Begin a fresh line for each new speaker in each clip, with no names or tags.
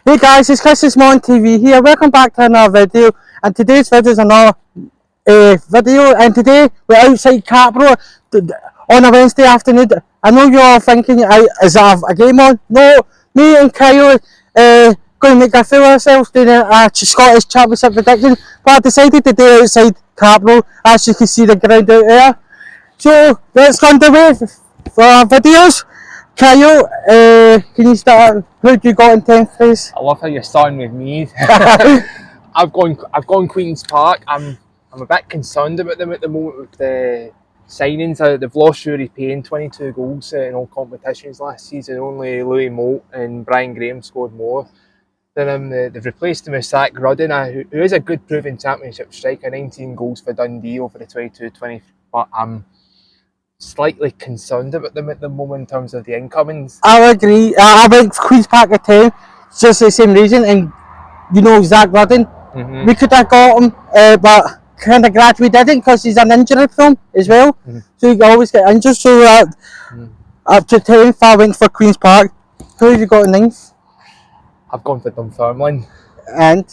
Hey guys, it's Chris Mon TV here. Welcome back to another video, and today's video is another video. And today we're outside Capro on a Wednesday afternoon. I know you're all thinking, is that a game on? No, me and Kyle going to make a fool of ourselves doing a Scottish Championship prediction. But I decided to do it outside Capro, as you can see the ground out there. So let's go underway for our videos. Kyle, can you start? Who do you got in 10th place?
I love how you're starting with me. I've gone Queen's Park. I'm a bit concerned about them at the moment with the signings. They've lost Rory Payne, 22 goals in all competitions last season. Only Louis Moult and Brian Graham scored more than him. They've replaced him with Zach Rudden, who is a good proven championship striker, 19 goals for Dundee over the 22-20. But I'm slightly concerned about them at the moment in terms of the incomings.
I agree. I went Queen's Park at 10, just the same reason. And you know, Zach Rudden, we could have got him, but kind of glad we didn't because he's an injury prone as well. So you always get injured. So up to 10th, I went for Queen's Park. Who have you got in 9th?
I've gone for Dunfermline.
And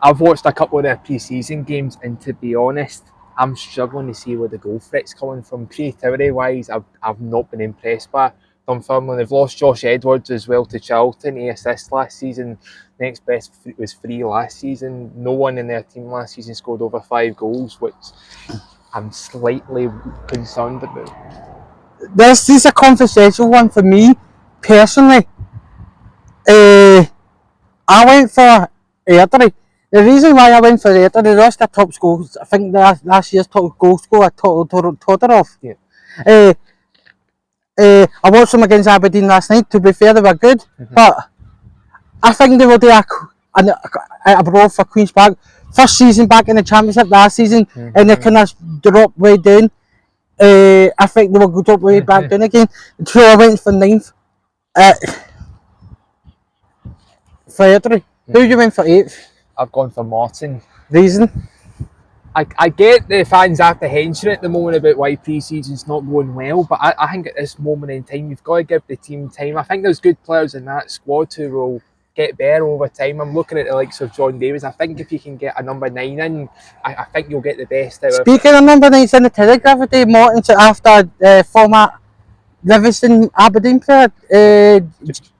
I've watched a couple of their pre-season games, and to be honest, I'm struggling to see where the goal threat's coming from. Creativity-wise, I've not been impressed by Dunfermline. They've lost Josh Edwards as well to Charlton. He assists last season. Next best was 3 last season. No one in their team last season scored over 5 goals, which I'm slightly concerned about.
this is a controversial one for me, personally. I went for Airdrie. The reason why I went for Airdrie, they lost their top scores. I think last year's top goal scorer, Todorov.
Yeah.
I watched them against Aberdeen last night. To be fair, they were good, but I think they will do a brawl for Queen's Park. First season back in the Championship last season, and they kind of dropped way down. I think they will drop way back down again. So I went for 9th. For Airdrie. Who you went for 8th?
I've gone for Morton.
Reason?
I get the fans apprehension at the moment about why pre-season's not going well, but I think at this moment in time, you've got to give the team time. I think there's good players in that squad who will get better over time. I'm looking at the likes of John Davies. I think if you can get a number 9 in, I think you'll get the best out of it.
Speaking of number 9s in the Telegraph today, Morton's after former Livingston Aberdeen player,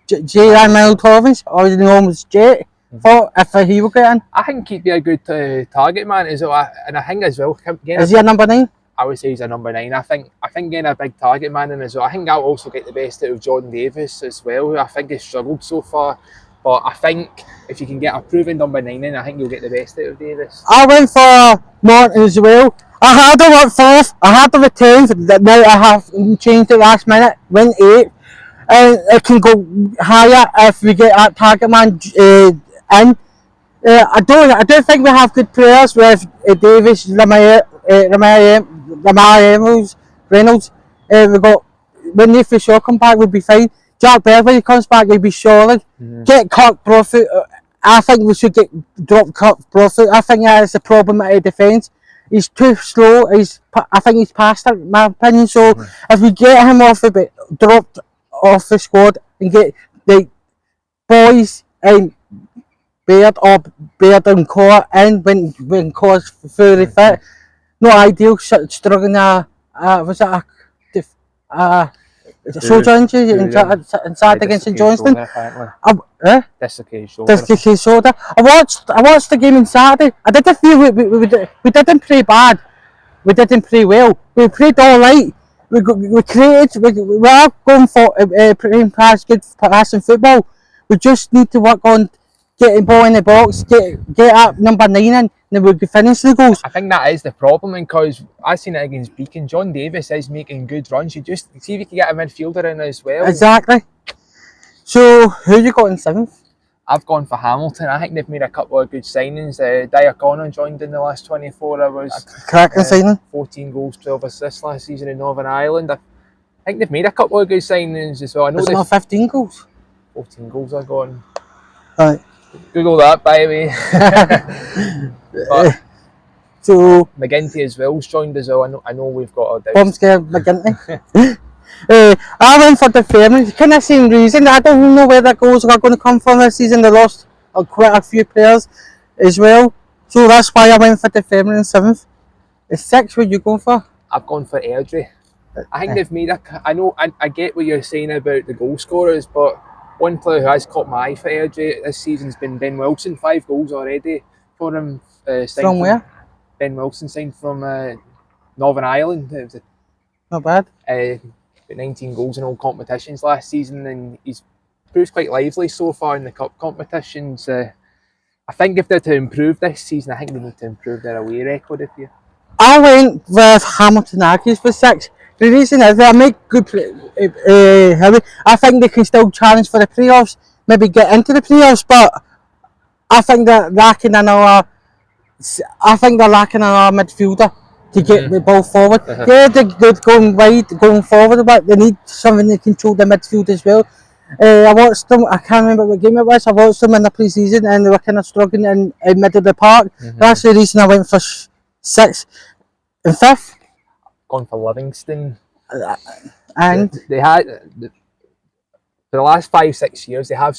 J. Mile Torrens, or the known as Jet. If he will get in,
I think he'd be a good target man as well, and I think as well.
Is he a number 9?
I would say he's a number 9. I think getting a big target man in as well. I think that'll also get the best out of Jordan Davis as well, who I think has struggled so far. But I think if you can get a proven number 9 in, I think you'll get the best out of Davis.
I went for Morton as well. I had him at 4th. I had him at 10th. Now I have changed it last minute. Went 8th, and it can go higher if we get that target man in. I don't think we have good players with Davis, Lamar Reynolds. We got when Nathan Shaw come back, we'll be fine. Jack Beverley comes back, we'll be solid. Get Kirk Profit. I think we should drop Kirk Profit. I think that is the problem at defence. He's too slow. I think he's past it, in my opinion. So if we get him dropped off the squad and get the boys and Baird and Core in when Core's fully fit. No ideal, struggling was that a shoulder injury inside against St Johnstone? Dislocated shoulder. I watched the game on Saturday. I didn't feel we didn't play bad. We didn't play well. We played all right. We created. We are going for playing good passing football. We just need to work on getting ball in the box, get up number 9 in, and then we'll finish the goals.
I think that is the problem, because I've seen it against Beacon. John Davis is making good runs. You just see if you can get a midfielder in as well.
Exactly. So who you got in 7th?
I've gone for Hamilton. I think they've made a couple of good signings. Diacono joined in the last 24 hours.
Cracking signing.
14 goals, 12 assists last season in Northern Ireland. I think they've made a couple of good signings as well. I know
it's not 15 goals.
14 goals are gone.
Right.
Google that, by the way. But
so
McGinty as well joined as well. I know we've got a
bomb scare McGinty. I went for the Fairmont, kind of same reason. I don't know where the goals are going to come from this season. They lost quite a few players as well. So that's why I went for the Fairmont in 7th. The 6th, what you going for?
I've gone for Airdrie. I think they've made I know, I get what you're saying about the goal scorers, but one player who has caught my eye for Airdrie this season's been Ben Wilson. 5 goals already for him.
From where?
Ben Wilson signed from Northern Ireland. It was
Not bad.
19 goals in all competitions last season, and he's proved quite lively so far in the cup competitions. I think if they're to improve this season, I think they need to improve their away record.
I went with Hamilton Acres for 6. The reason is they make good play. I think they can still challenge for the playoffs, maybe get into the playoffs, but I think they're lacking another. I think they're lacking another midfielder to get the ball forward. Yeah, they're good going wide, going forward, but they need someone that control the midfield as well. I watched them. I can't remember what game it was. I watched them in the pre-season, and they were kind of struggling in middle of the park. That's the reason I went for 6th and 5th.
Gone for Livingston,
and
they had for the last 5-6 years. I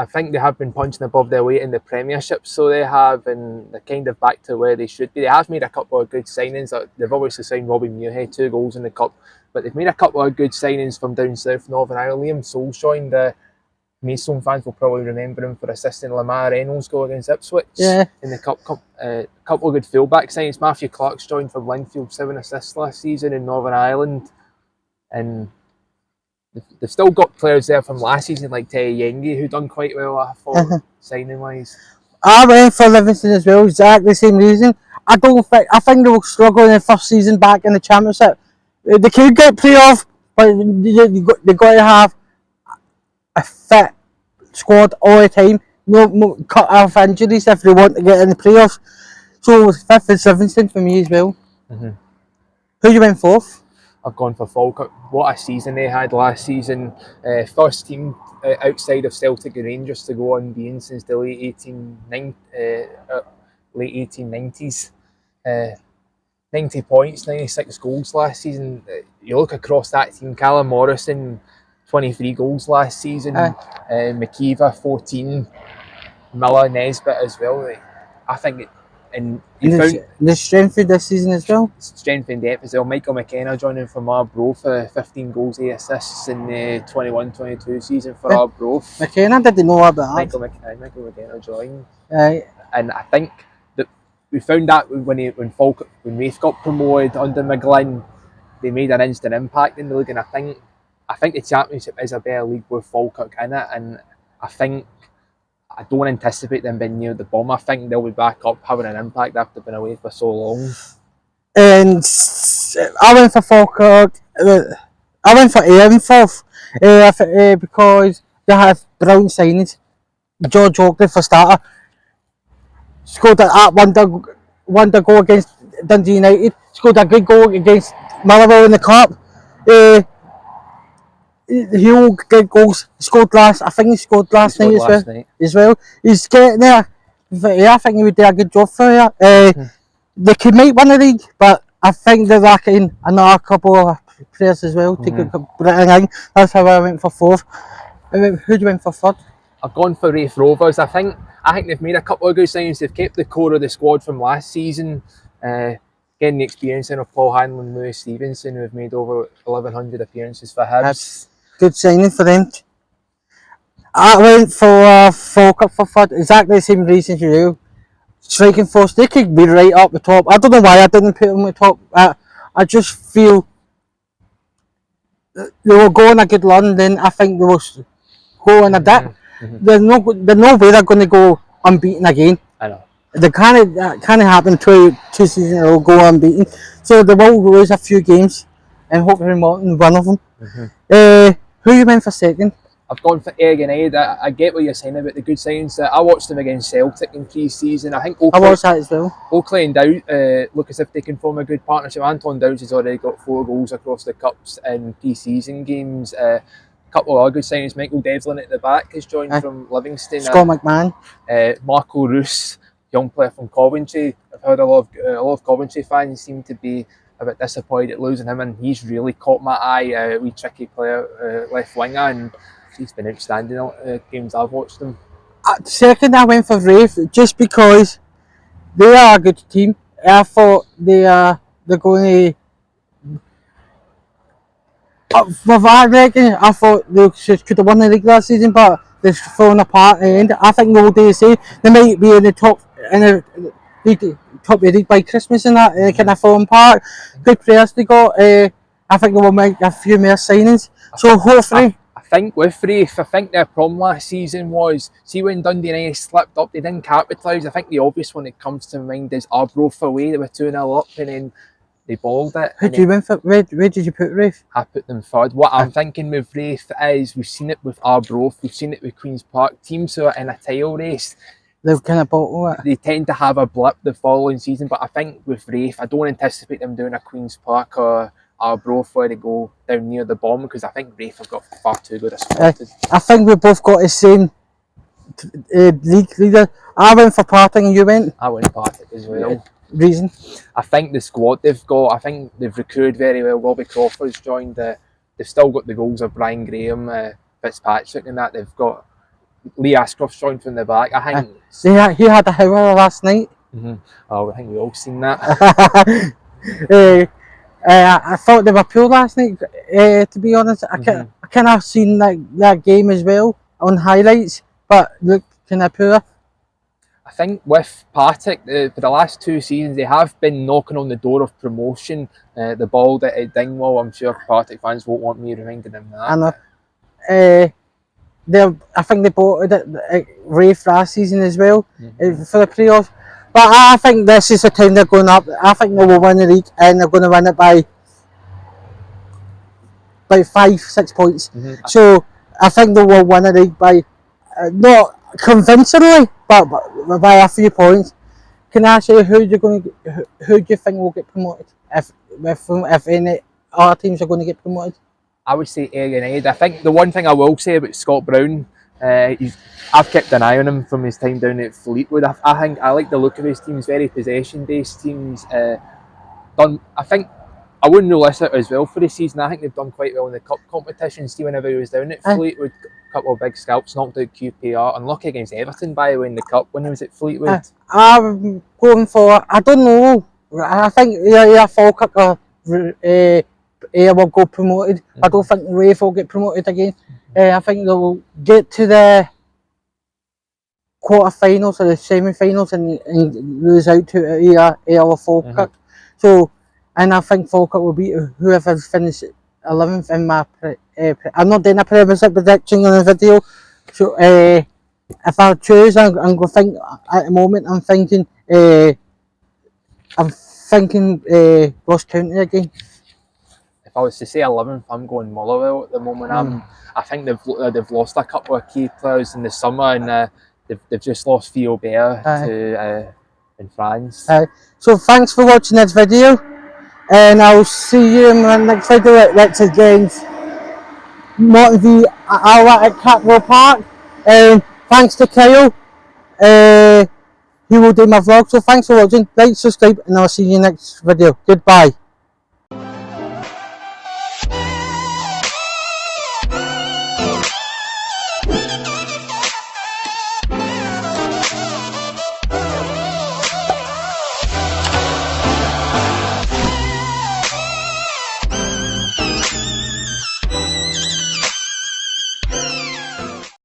think they have been punching above their weight in the Premiership, so they have, and they're kind of back to where they should be. They have made a couple of good signings. They've obviously signed Robbie Muirhead, 2 goals in the cup, but they've made a couple of good signings from down south Northern Ireland. Liam Solskjaer, the Maidstone fans will probably remember him for assisting Lamar Reynolds' goal against Ipswich in the cup. Couple of good fullback signings. Matthew Clark's joined from Linfield, 7 assists last season in Northern Ireland, and they've still got players there from last season like Terry Yengi, who done quite well, I thought, signing wise.
I went for Livingston as well, exactly the same reason. I think they will struggle in the first season back in the Championship. They could get playoff, but they got to have a fit squad all the time. No cut off injuries if they want to get in the playoffs. So 5th is Livingston for me as well. Who you went 4th?
I've gone for Falkirk. What a season they had last season. First team outside of Celtic and Rangers to go unbeaten since the late 1890s. 90 points, 96 goals last season. You look across that team, Callum Morrison, 23 goals last season. McKeever, 14. Miller, Nesbitt as well. I think
the strength of this season as well.
Strength and depth as well. Michael McKenna joining from Arbroath for 15 goals, 8 assists in the 21-22 season for Arbroath.
McKenna didn't know about
Michael McKenna joined.
Right.
And I think that we found that when Raith got promoted under McGlynn, they made an instant impact in the league, and I think the Championship is a better league with Falkirk in it, and I don't anticipate them being near the bottom. I think they'll be back up, having an impact after being away for so long. And
I went for Falkirk. I went for Ayr 4th because they have brilliant signings. George Oakley for starter. Scored that wonder goal against Dundee United. Scored a good goal against Motherwell in the cup. He'll get goals. He scored last night as well. He's getting there. I think he would do a good job for you. They could make win the league, but I think they're lacking another couple of players as well to bring in. That's how I went for 4th. Who do you went for 3rd?
I've gone for Raith Rovers. I think they've made a couple of good signings. They've kept the core of the squad from last season. Getting the experience in of Paul Hanlon and Lewis Stevenson, who have made over 1,100 appearances for Hibs.
Good signing for them. I went for Falkirk for 3rd, exactly the same reason you do. Striking force, they could be right up the top. I don't know why I didn't put them at the top. I just feel they will go on a good run, then I think they will go on a dip. There's no way they're going to go unbeaten again.
I know.
That can't happen two seasons in a row, go unbeaten. So they will lose a few games and hopefully win one of them. Who you went for 2nd?
I've gone for Ayr United. I get what you're saying about the good signings. I watched them against Celtic in pre-season. I think
I watched that as well.
Oakley and Dowd look as if they can form a good partnership. Anton Dowds has already got 4 goals across the cups in pre-season games. A couple of other good signings. Michael Devlin at the back has joined from Livingston.
Scott McMahon.
Marco Roos, young player from Coventry. I've heard a lot of Coventry fans seem to be a bit disappointed at losing him, and he's really caught my eye. Wee tricky player, left winger, and he's been outstanding all games I've watched him.
Second, I went for Rafe just because they are a good team. I thought they're going to. For that, I reckon, I thought they could have won the league last season, but they've fallen apart at the end. I think they'll do the same. They might be in the top of the league by Christmas and that, kind of falling apart. Good players they got. I think they will make a few more signings. So hopefully.
I think with Rafe, I think their problem last season was, see when Dundee United slipped up, they didn't capitalise. I think the obvious one that comes to mind is Arbroath away. They were 2-0 up and then they balled it.
Who did you win for? Where did you put Rafe?
I put them third. What I'm thinking with Rafe is, we've seen it with Arbroath, we've seen it with Queen's Park. Teams who are in a title race,
They've kind of bottle it.
they tend to have a blip the following season. But I think with Rafe, I don't anticipate them doing a Queen's Park or Arbroath where they go down near the bottom, because I think Rafe have got far too good a squad.
I think we both got the same league leader. I went for Partick and you went?
I went Partick as well.
Reason?
I think the squad they've got, I think they've recruited very well. Robbie Crawford's joined. They've still got the goals of Brian Graham, Fitzpatrick and that. They've got Lee Ashcroft's joined from the back. I think
he had a howler last night.
Oh, I think we all seen that.
I thought they were poor last night, to be honest. I kind of seen that game as well on highlights, but looked kind of poor.
I think with Partick, for the last 2 seasons, they have been knocking on the door of promotion. The ball at Dingwall, I'm sure Partick fans won't want me reminding them that.
I know. I think they bought it Rafe last season as well for the playoffs. But I think this is the time they're going up. I think they will win the league, and they're going to win it by 5-6 points. So I think they will win the league by not convincingly, but by a few points. Can I say who do you think will get promoted if any other teams are going to get promoted?
I would say Ayr United. I think the one thing I will say about Scott Brown, I've kept an eye on him from his time down at Fleetwood. I think I like the look of his teams, very possession-based teams. I think I wouldn't rule this out as well for the season. I think they've done quite well in the cup competitions. See, whenever he was down at Fleetwood, a couple of big scalps, knocked out QPR. Unlucky against Everton, by the way, in the cup when he was at Fleetwood.
I'm going for, I don't know. I think Falkirk or Ayr will go promoted. I don't think Rafe will get promoted again. I think they will get to the quarter-finals or the semi-finals and lose out to Ayr or Falkirk. So, and I think Falkirk will beat whoever finished 11th in my. I'm not doing a prediction on the video. So, if I choose, I'm going to think at the moment. I'm thinking Ross County again.
If I was to say 11th, I'm going Motherwell at the moment. I think they've lost a couple of key players in the summer, and they've just lost Theo Baer to in France.
So thanks for watching this video, and I'll see you in my next video, which is against Morton v Alwa at Catwell Park. Thanks to Kyle. He will do my vlog. So thanks for watching. Like, subscribe, and I'll see you next video. Goodbye.